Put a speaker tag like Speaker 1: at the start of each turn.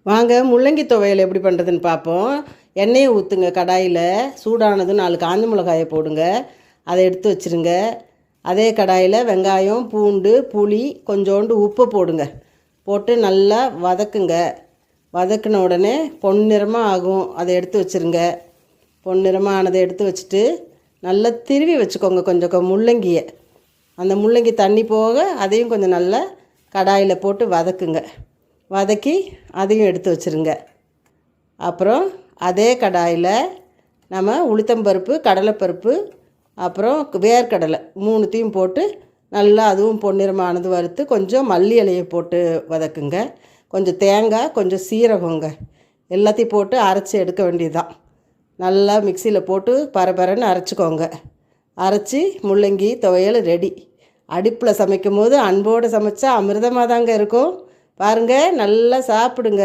Speaker 1: வாங்க முள்ளங்கி துவையல் எப்படி பண்ணுறதுன்னு பார்ப்போம். எண்ணெயை ஊற்றுங்க கடாயில். சூடானதும் 4 காஞ்ச மிளகாயை போடுங்க. அதை எடுத்து வச்சுருங்க. அதே கடாயில் வெங்காயம், பூண்டு, புளி, கொஞ்சோண்டு உப்பு போடுங்க. போட்டு நல்லா வதக்குங்க. வதக்கின உடனே பொன்னிறமாக ஆகும். அதை எடுத்து வச்சுருங்க. பொன்னிறமாக ஆனதை எடுத்து வச்சுட்டு நல்லா திருவி வச்சுக்கோங்க கொஞ்சம் முள்ளங்கியை. அந்த முள்ளங்கி தண்ணி போக அதையும் கொஞ்சம் நல்லா கடாயில் போட்டு வதக்குங்க. வதக்கி அதையும் எடுத்து வச்சுருங்க. அப்புறம் அதே கடாயில் நம்ம உளுத்தம்பருப்பு, கடலைப்பருப்பு, அப்புறம் வேர்க்கடலை 3த்தையும் போட்டு நல்லா அதுவும் பொன்னிறமானது வறுத்து கொஞ்சம் மல்லி இலையை போட்டு வதக்குங்க. கொஞ்சம் தேங்காய், கொஞ்சம் சீரகங்க எல்லாத்தையும் போட்டு அரைச்சி எடுக்க வேண்டியது தான். நல்லா மிக்சியில் போட்டு பரபரன்னு அரைச்சிக்கோங்க. அரைச்சி முள்ளங்கி துவையல் ரெடி. அடுப்பில் சமைக்கும் போது அன்போடு சமைச்சா அமிர்தமாக தாங்க இருக்கும். பாருங்கள், நல்லா சாப்பிடுங்க.